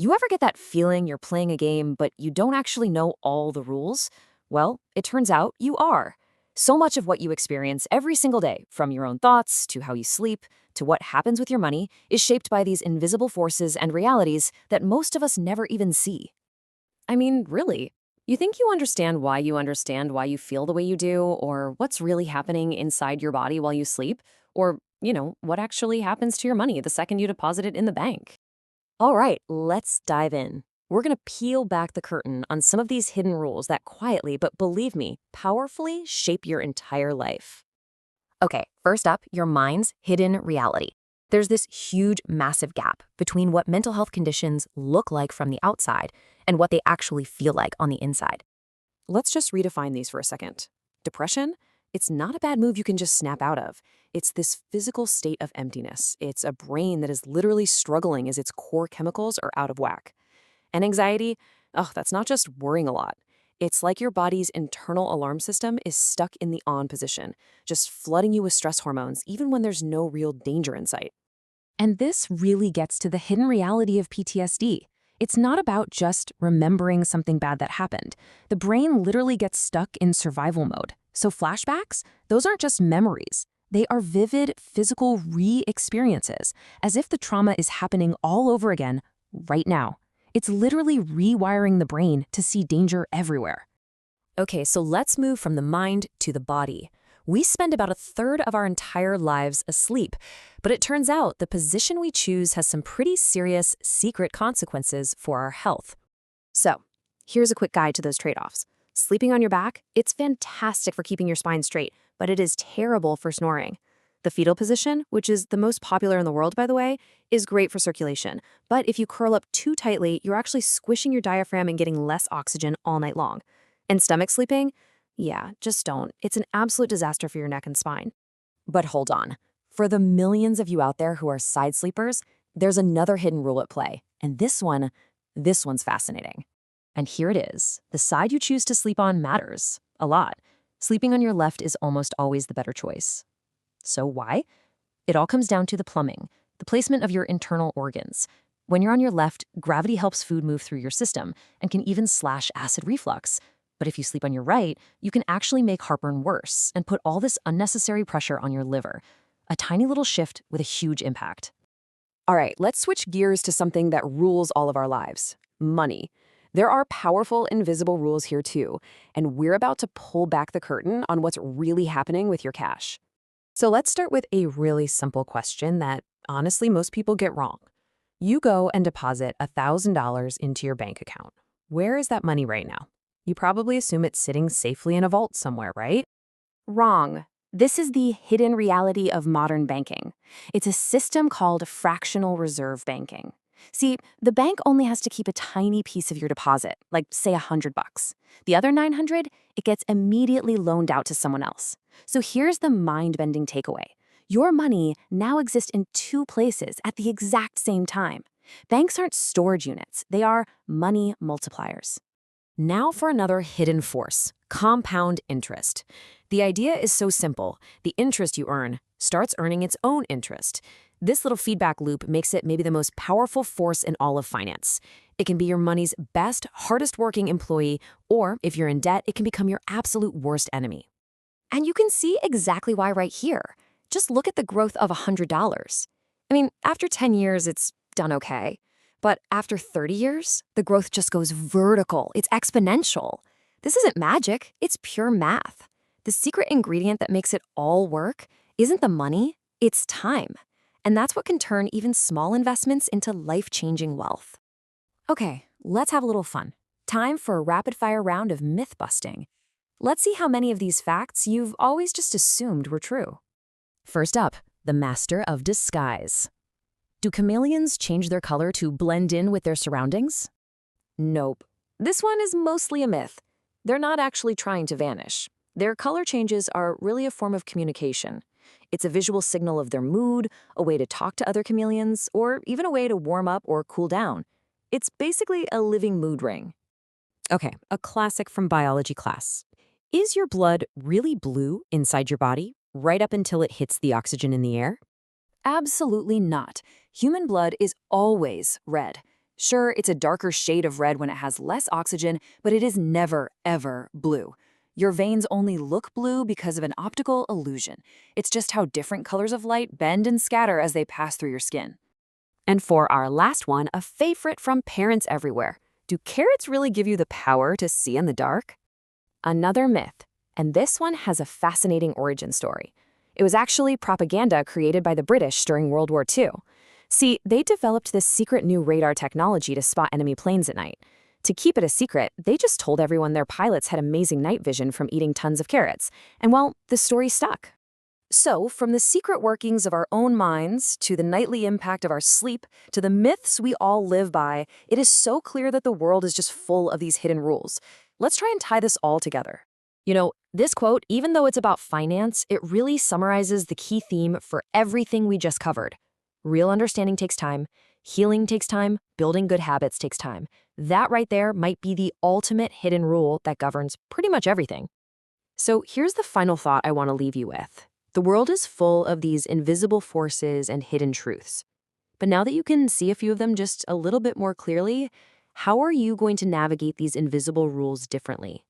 You ever get that feeling you're playing a game, but you don't actually know all the rules? Well, it turns out you are. So much of what you experience every single day, from your own thoughts to how you sleep to what happens with your money, is shaped by these invisible forces and realities that most of us never even see. I mean, really. You think you understand why you feel the way you do, or what's really happening inside your body while you sleep, or, what actually happens to your money the second you deposit it in the bank. All right, let's dive in. We're going to peel back the curtain on some of these hidden rules that quietly, but believe me, powerfully shape your entire life. Okay, first up, your mind's hidden reality. There's this huge, massive gap between what mental health conditions look like from the outside and what they actually feel like on the inside. Let's just redefine these for a second. Depression? It's not a bad move you can just snap out of. It's this physical state of emptiness. It's a brain that is literally struggling as its core chemicals are out of whack. And anxiety? Oh, that's not just worrying a lot. It's like your body's internal alarm system is stuck in the on position, just flooding you with stress hormones even when there's no real danger in sight. And this really gets to the hidden reality of PTSD. It's not about just remembering something bad that happened. The brain literally gets stuck in survival mode. So flashbacks, those aren't just memories. They are vivid physical re-experiences, as if the trauma is happening all over again right now. It's literally rewiring the brain to see danger everywhere. Okay, so let's move from the mind to the body. We spend about a third of our entire lives asleep, but it turns out the position we choose has some pretty serious secret consequences for our health. So, here's a quick guide to those trade-offs. Sleeping on your back, it's fantastic for keeping your spine straight, but it is terrible for snoring. The fetal position, which is the most popular in the world, by the way, is great for circulation. But if you curl up too tightly, you're actually squishing your diaphragm and getting less oxygen all night long. And stomach sleeping? Yeah, just don't. It's an absolute disaster for your neck and spine. But hold on. For the millions of you out there who are side sleepers, there's another hidden rule at play. And this one's fascinating. And here it is. The side you choose to sleep on matters a lot. Sleeping on your left is almost always the better choice. So why? It all comes down to the plumbing, the placement of your internal organs. When you're on your left, gravity helps food move through your system and can even slash acid reflux. But if you sleep on your right, you can actually make heartburn worse and put all this unnecessary pressure on your liver. A tiny little shift with a huge impact. All right, let's switch gears to something that rules all of our lives: money. There are powerful, invisible rules here too, and we're about to pull back the curtain on what's really happening with your cash. So let's start with a really simple question that, honestly, most people get wrong. You go and deposit $1,000 into your bank account. Where is that money right now? You probably assume it's sitting safely in a vault somewhere, right? Wrong. This is the hidden reality of modern banking. It's a system called fractional reserve banking. See, the bank only has to keep a tiny piece of your deposit, like say $100. The other 900, it gets immediately loaned out to someone else. So here's the mind-bending takeaway. Your money now exists in two places at the exact same time. Banks aren't storage units, they are money multipliers. Now for another hidden force: compound interest. The idea is so simple. The interest you earn starts earning its own interest. This little feedback loop makes it maybe the most powerful force in all of finance. It can be your money's best, hardest working employee, or if you're in debt, it can become your absolute worst enemy. And you can see exactly why right here. Just look at the growth of $100. I mean, after 10 years, it's done okay. But after 30 years, the growth just goes vertical. It's exponential. This isn't magic, it's pure math. The secret ingredient that makes it all work isn't the money, it's time. And that's what can turn even small investments into life-changing wealth. Okay, let's have a little fun. Time for a rapid-fire round of myth-busting. Let's see how many of these facts you've always just assumed were true. First up, the master of disguise. Do chameleons change their color to blend in with their surroundings? Nope. This one is mostly a myth. They're not actually trying to vanish. Their color changes are really a form of communication. It's a visual signal of their mood, a way to talk to other chameleons, or even a way to warm up or cool down. It's basically a living mood ring. Okay, a classic from biology class. Is your blood really blue inside your body, right up until it hits the oxygen in the air? Absolutely not. Human blood is always red. Sure, it's a darker shade of red when it has less oxygen, but it is never, ever blue. Your veins only look blue because of an optical illusion. It's just how different colors of light bend and scatter as they pass through your skin. And for our last one, a favorite from parents everywhere. Do carrots really give you the power to see in the dark? Another myth, and this one has a fascinating origin story. It was actually propaganda created by the British during World War II. See, they developed this secret new radar technology to spot enemy planes at night. To keep it a secret, they just told everyone their pilots had amazing night vision from eating tons of carrots. And well, the story stuck. So, from the secret workings of our own minds, to the nightly impact of our sleep, to the myths we all live by, it is so clear that the world is just full of these hidden rules. Let's try and tie this all together. This quote, even though it's about finance, it really summarizes the key theme for everything we just covered. Real understanding takes time, healing takes time, building good habits takes time. That right there might be the ultimate hidden rule that governs pretty much everything. So here's the final thought I want to leave you with. The world is full of these invisible forces and hidden truths. But now that you can see a few of them just a little bit more clearly, how are you going to navigate these invisible rules differently?